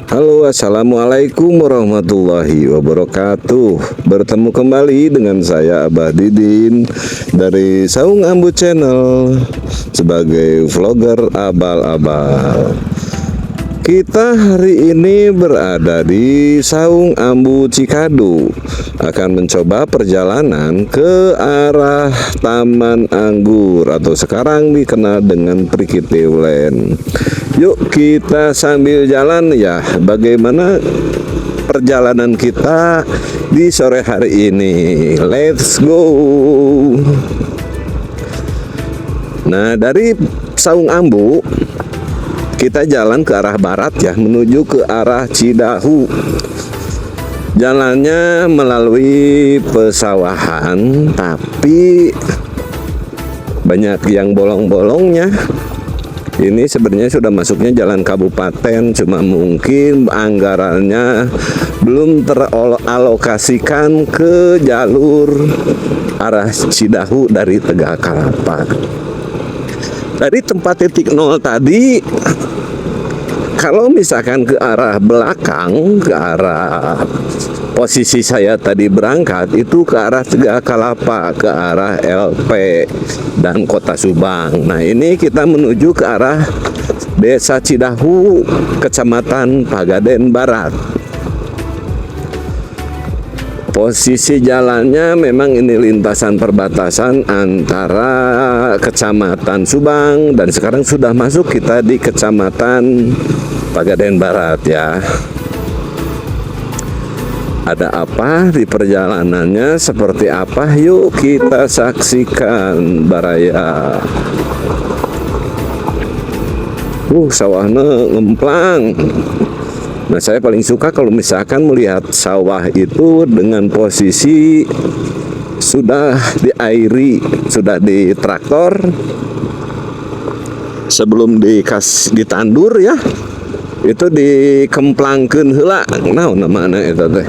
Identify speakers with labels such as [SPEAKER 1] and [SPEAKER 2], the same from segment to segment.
[SPEAKER 1] Halo, assalamualaikum warahmatullahi wabarakatuh. Bertemu kembali dengan saya Abah Didin dari Saung Ambu Channel sebagai vlogger abal-abal. Kita hari ini berada di Saung Ambu Cikadu, akan mencoba perjalanan ke arah Taman Anggur atau sekarang dikenal dengan Prikitiwlen. Yuk kita sambil jalan ya, bagaimana perjalanan kita di sore hari ini. Let's go. Nah, dari Saung Ambu kita jalan ke arah barat ya, menuju ke arah Cidahu. Jalannya melalui pesawahan, tapi banyak yang bolong-bolongnya. Ini sebenarnya sudah masuknya jalan kabupaten, cuma mungkin anggarannya belum teralokasikan ke jalur arah Cidahu dari Tegakalapa. Dari tempat titik nol tadi, kalau misalkan ke arah belakang, ke arah posisi saya tadi berangkat, itu ke arah Tegakalapa, ke arah LP dan Kota Subang. Nah, ini kita menuju ke arah Desa Cidahu, Kecamatan Pagaden Barat. Posisi jalannya memang ini lintasan perbatasan antara Kecamatan Subang dan sekarang sudah masuk kita di Kecamatan Pagaden Barat ya. Ada apa di perjalanannya, seperti apa? Yuk kita saksikan baraya. Sawahnya ngemplang. Nah, saya paling suka kalau misalkan melihat sawah itu dengan posisi sudah diairi, sudah di traktor sebelum ditandur ya. Itu dikemplangkeun heula. Nah, namanya itu teh.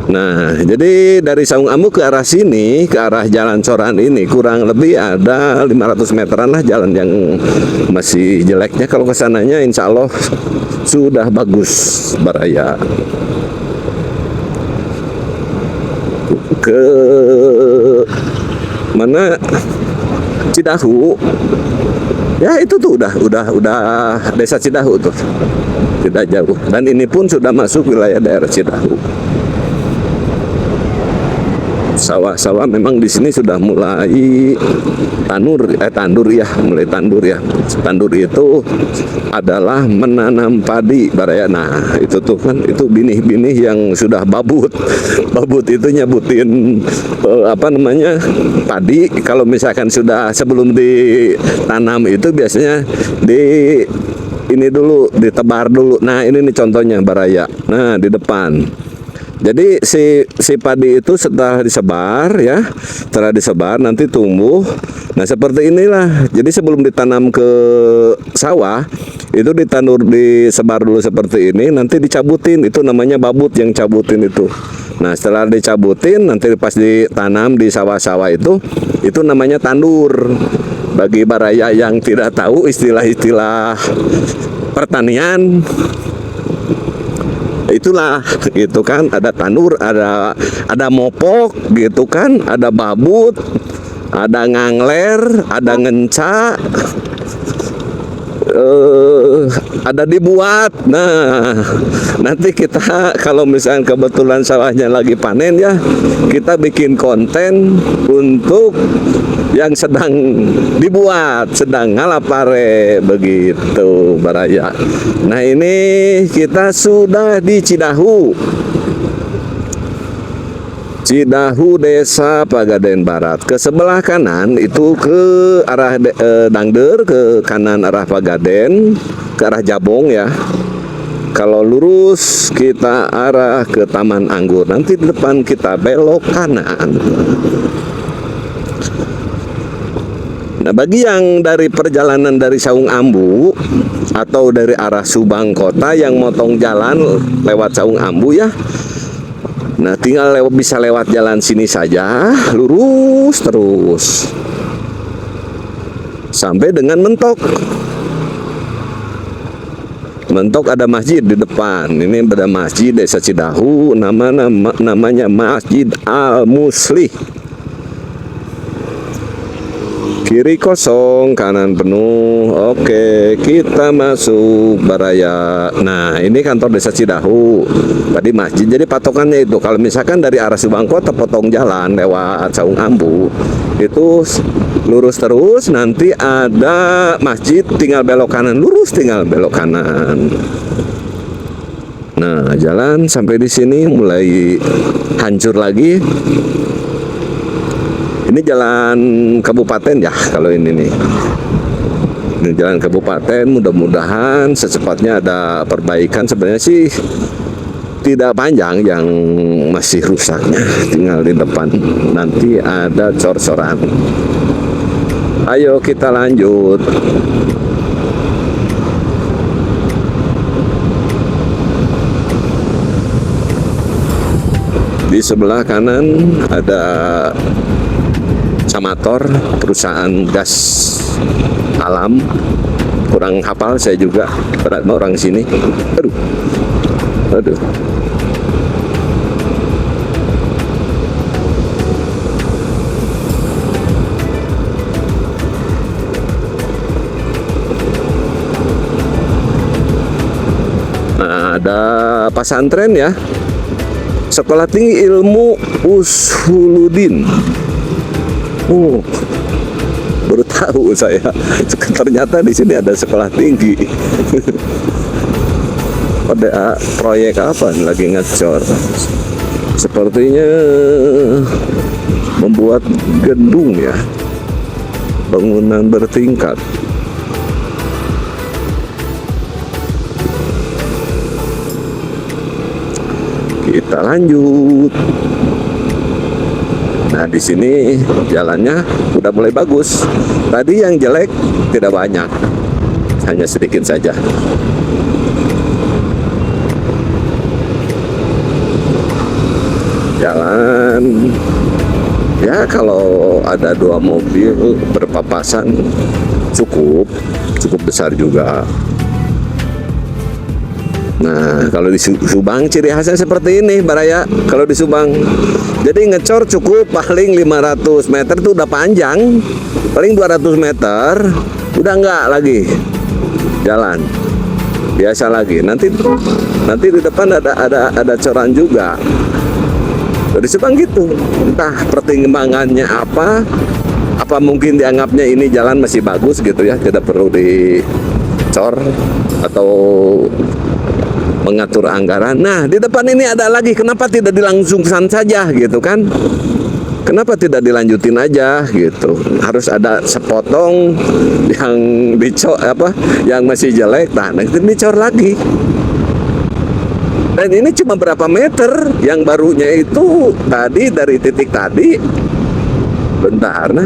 [SPEAKER 1] Nah, jadi dari Saung Ambu ke arah sini, ke arah Jalan Soran ini kurang lebih ada 500 meteran lah jalan yang masih jeleknya. Kalau kesananya insya Allah sudah bagus baraya. Ke mana? Cidahu. Ya, itu tuh udah Desa Cidahu tuh. Tidak jauh. Dan ini pun sudah masuk wilayah daerah Cidahu. Sawah-sawah memang di sini sudah mulai tandur ya, mulai tandur ya. Tandur itu adalah menanam padi baraya. Nah, itu tuh kan itu binih-binih yang sudah babut. Babut itu nyebutin padi. Kalau misalkan sudah sebelum ditanam itu biasanya ini dulu ditebar dulu. Nah, ini nih contohnya baraya. Nah, di depan. Jadi si padi itu setelah disebar ya, setelah disebar nanti tumbuh. Nah, seperti inilah. Jadi sebelum ditanam ke sawah itu disebar dulu seperti ini, nanti dicabutin. Itu namanya babut yang cabutin itu. Nah, setelah dicabutin nanti pas ditanam di sawah-sawah itu namanya tandur. Bagi baraya yang tidak tahu istilah-istilah pertanian, itulah gitu kan, ada tandur, ada mopok gitu kan, ada babut, ada ngangler, ada ngenca, ada dibuat. Nah, nanti kita kalau misalnya kebetulan sawahnya lagi panen ya, kita bikin konten untuk yang sedang dibuat, sedang ngalapare begitu baraya. Nah, ini kita sudah di Cidahu. Cidahu Desa Pagaden Barat. Ke sebelah kanan itu ke arah Dangder, ke kanan arah Pagaden, ke arah Jabong ya. Kalau lurus kita arah ke Taman Anggur. Nanti di depan kita belok kanan. Nah, bagi yang dari perjalanan dari Saung Ambu atau dari arah Subang Kota yang motong jalan lewat Saung Ambu ya, nah tinggal bisa lewat jalan sini saja, lurus terus sampai dengan mentok. mentok ada masjid di depan. Ini ada masjid Desa Cidahu, namanya Masjid Al Muslih. Kiri kosong, kanan penuh. Oke, kita masuk Baraya. Nah, ini kantor Desa Cidahu. Tadi masjid. Jadi patokannya itu, kalau misalkan dari arah Subang Kota potong jalan lewat Saung Ambu, itu lurus terus, nanti ada masjid, tinggal belok kanan, lurus tinggal belok kanan. Nah, jalan sampai di sini mulai hancur lagi. Ini jalan kabupaten ya, kalau ini nih. Ini jalan kabupaten, mudah-mudahan secepatnya ada perbaikan. Sebenarnya sih tidak panjang yang masih rusaknya, tinggal di depan nanti ada cor-coran. Ayo kita lanjut. Di sebelah kanan ada Samator, perusahaan gas alam. Kurang hafal saya juga, berat orang sini. Aduh. Nah, ada pesantren ya, Sekolah Tinggi Ilmu Ushuluddin. Oh, baru tahu saya. Ternyata di sini ada sekolah tinggi. Ada proyek apa lagi ngecor? Sepertinya membuat gedung ya, bangunan bertingkat. Kita lanjut. Nah, di sini jalannya udah mulai bagus. Tadi yang jelek tidak banyak, hanya sedikit saja. Jalan ya, kalau ada 2 mobil berpapasan cukup besar juga. Nah, kalau di Subang ciri khasnya seperti ini, Baraya. Kalau di Subang, jadi ngecor cukup paling 500 meter itu udah panjang, paling 200 meter udah enggak lagi jalan biasa lagi. Nanti di depan ada coran juga. Di Subang gitu, entah pertimbangannya apa mungkin dianggapnya ini jalan masih bagus gitu ya, tidak perlu dicor atau mengatur anggaran. Nah, di depan ini ada lagi, kenapa tidak dilangsungkan saja gitu kan? Kenapa tidak dilanjutin aja gitu? Harus ada sepotong yang dicor yang masih jelek, nah nanti dicor lagi. Dan ini cuma berapa meter, yang barunya itu tadi dari titik tadi. Bentar, nah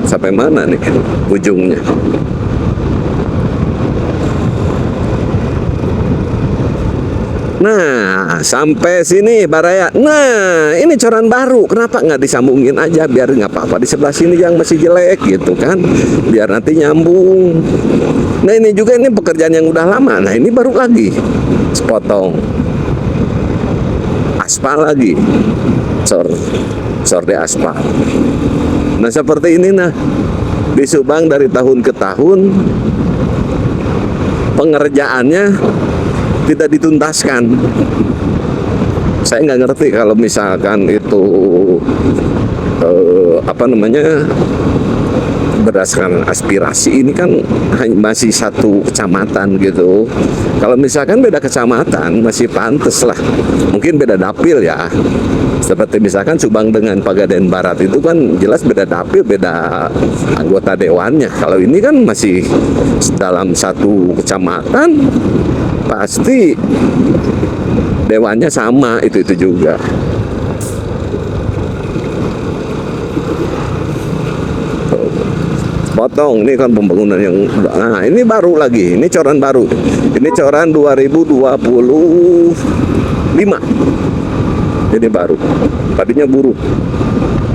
[SPEAKER 1] sampai mana nih ujungnya? Nah, sampai sini Baraya. Nah, ini coran baru. Kenapa nggak disambungin aja? Biar nggak apa-apa di sebelah sini yang masih jelek gitu kan. Biar nanti nyambung. Nah, ini juga ini pekerjaan yang udah lama. Nah, ini baru lagi sepotong. Aspal lagi. Cor di aspal. Nah, seperti ini nah. Di Subang dari tahun ke tahun pengerjaannya tidak dituntaskan. Saya nggak ngerti kalau misalkan itu berdasarkan aspirasi. Ini kan masih satu kecamatan gitu. Kalau misalkan beda kecamatan masih pantes lah, mungkin beda dapil ya. Seperti misalkan Subang dengan Pegadaian Barat itu kan jelas beda dapil, beda anggota dewannya. Kalau ini kan masih dalam satu kecamatan, pasti dewannya sama, itu juga. Potong, ini kan pembangunan yang nah ini baru lagi, ini coran baru, ini coran 2025, ini baru, tadinya buruk,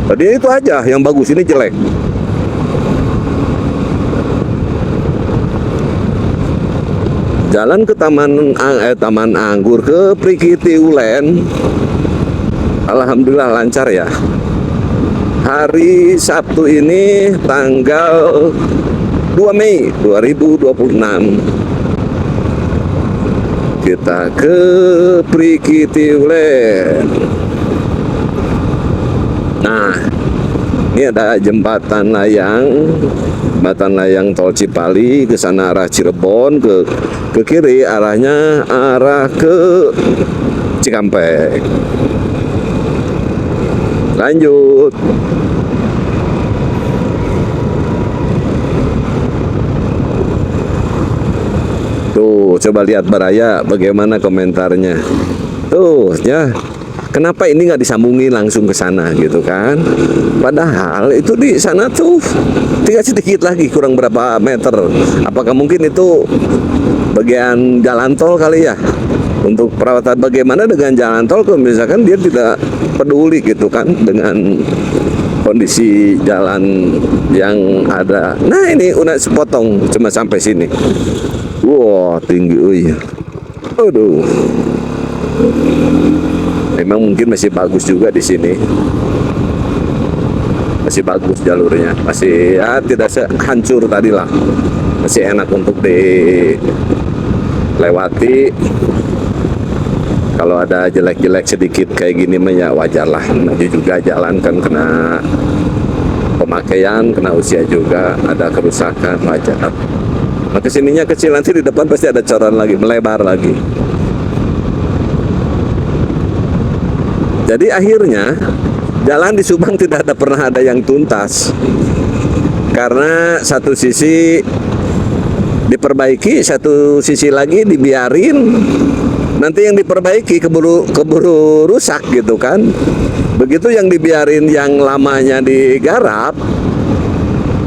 [SPEAKER 1] tadinya itu aja yang bagus, ini jelek. jalan ke Taman Anggur ke Prikiti Ulen, alhamdulillah lancar ya. Hari Sabtu ini tanggal 2 Mei 2026 kita ke Prikiti Ulen. Nah, ini ada jembatan layang tol Cipali ke sana arah Cirebon, ke kiri arahnya arah ke Cikampek. Lanjut. Tuh, coba lihat Baraya bagaimana komentarnya. Tuh, ya. Kenapa ini nggak disambungin langsung ke sana gitu kan? Padahal itu di sana tuh tinggal sedikit lagi, kurang berapa meter. Apakah mungkin itu bagian jalan tol kali ya? Untuk perawatan bagaimana dengan jalan tol kalau misalkan dia tidak peduli gitu kan dengan kondisi jalan yang ada. Nah, ini udah sepotong cuma sampai sini. Wah, tinggi, aduh. Memang mungkin masih bagus juga di sini. Masih bagus jalurnya, masih ya tidak sehancur tadi lah. Masih enak untuk dilewati. Kalau ada jelek-jelek sedikit kayak gini mah ya wajar lah. Maju juga jalan kan kena pemakaian, kena usia juga, ada kerusakan, wajar. Nah, kesininya kecil, nanti di depan pasti ada coran lagi, melebar lagi. Jadi akhirnya jalan di Subang tidak pernah ada yang tuntas. Karena satu sisi diperbaiki, satu sisi lagi dibiarin. Nanti yang diperbaiki keburu rusak gitu kan. Begitu yang dibiarin yang lamanya digarap,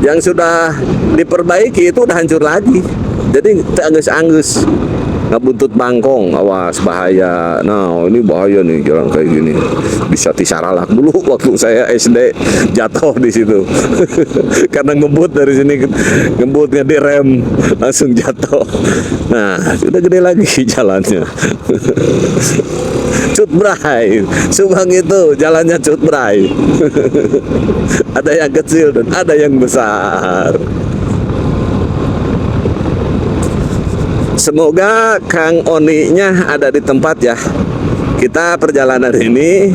[SPEAKER 1] yang sudah diperbaiki itu udah hancur lagi. Jadi anggus-anggus, ngebuntut bangkong, awas bahaya. Nah, ini bahaya nih jalan kayak gini. Bisa tisaralak dulu waktu saya SD jatuh di situ. Karena ngebut dari sini, ngebut nggak direm, langsung jatuh. Nah, sudah gede lagi jalannya. Cutbray, Subang itu jalannya cutbray. Ada yang kecil dan ada yang besar. Semoga Kang Oni-nya ada di tempat ya. Kita perjalanan ini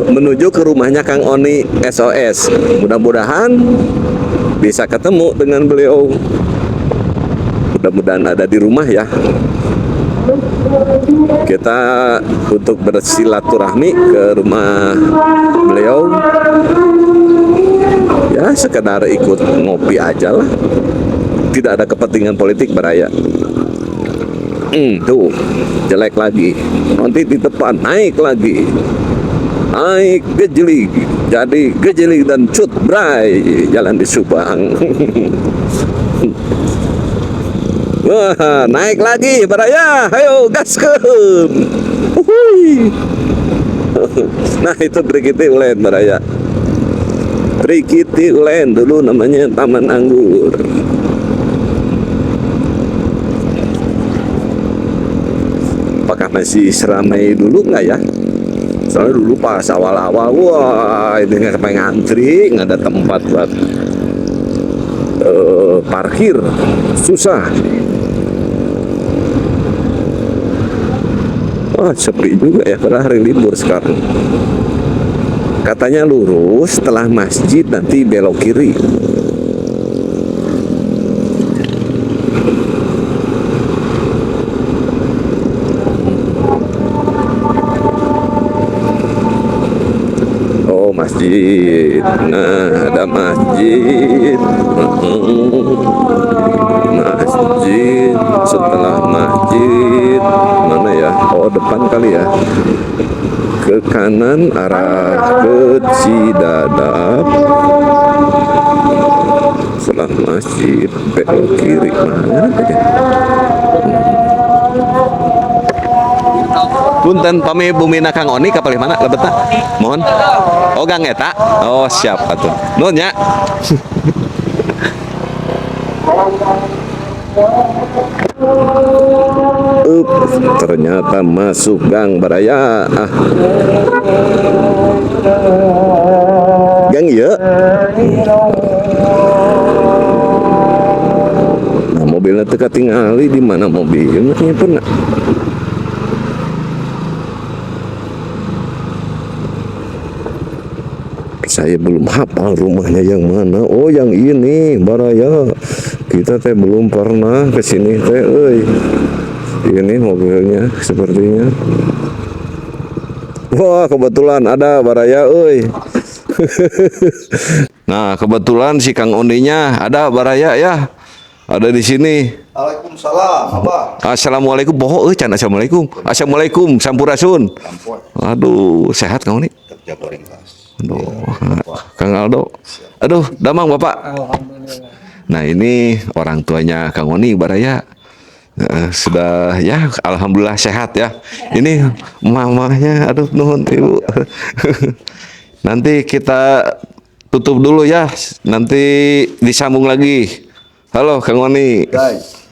[SPEAKER 1] menuju ke rumahnya Kang Oni SOS. Mudah-mudahan bisa ketemu dengan beliau. Mudah-mudahan ada di rumah ya. Kita untuk bersilaturahmi ke rumah beliau. Ya sekedar ikut ngopi aja lah. Tidak ada kepentingan politik Baraya. Tuh jelek lagi. Nanti di depan naik lagi, naik gejelig, jadi gejelig dan cutbray jalan di Subang. Wah, naik lagi Baraya, ayo gaskeun. Nah, itu Prikiti Ulen Baraya. Prikiti Ulen dulu namanya Taman Anggur. Apakah masih seramai dulu nggak ya? Soalnya dulu pas awal-awal, wah ini nggak sampai ngantri, nggak ada tempat buat parkir, susah. Wah sepi juga ya, pada hari libur sekarang. Katanya lurus setelah masjid nanti belok kiri. Masjid, nah ada masjid, masjid, setelah masjid mana ya? Oh depan kali ya, ke kanan arah ke Cidadap, setelah masjid belok kiri mana ya? Punten pami bumina Kang Oni kapal mana lebetna? Mohon. Oh gang eta. Oh siap atuh. Nuhun nya. Ternyata masuk gang Baraya. Gang ya. Nah, mobilnya teka tingali di mana mobilnya pun. Saya belum hafal rumahnya yang mana. Oh, yang ini Baraya. Kita teh belum pernah ke sini teh. Ini mobilnya sepertinya. Wah, kebetulan ada Baraya, Nah, kebetulan si Kang Oninya ada Baraya ya. Ada di sini.
[SPEAKER 2] Waalaikumsalam, Abah.
[SPEAKER 1] Assalamualaikum. Bohong can assalamualaikum. Assalamualaikum, sampurasun. Aduh, sehat Kang Oni?
[SPEAKER 2] Kerja ringkas.
[SPEAKER 1] Aduh, Kang Aldo. Aduh, damang Bapak.
[SPEAKER 3] Alhamdulillah.
[SPEAKER 1] Nah, ini orang tuanya Kang Oni Baraya. Sudah ya, alhamdulillah sehat ya. Ini mamanya, aduh nuhun Ibu. Nanti kita tutup dulu ya. Nanti disambung lagi. Halo Kang Oni.
[SPEAKER 2] Guys.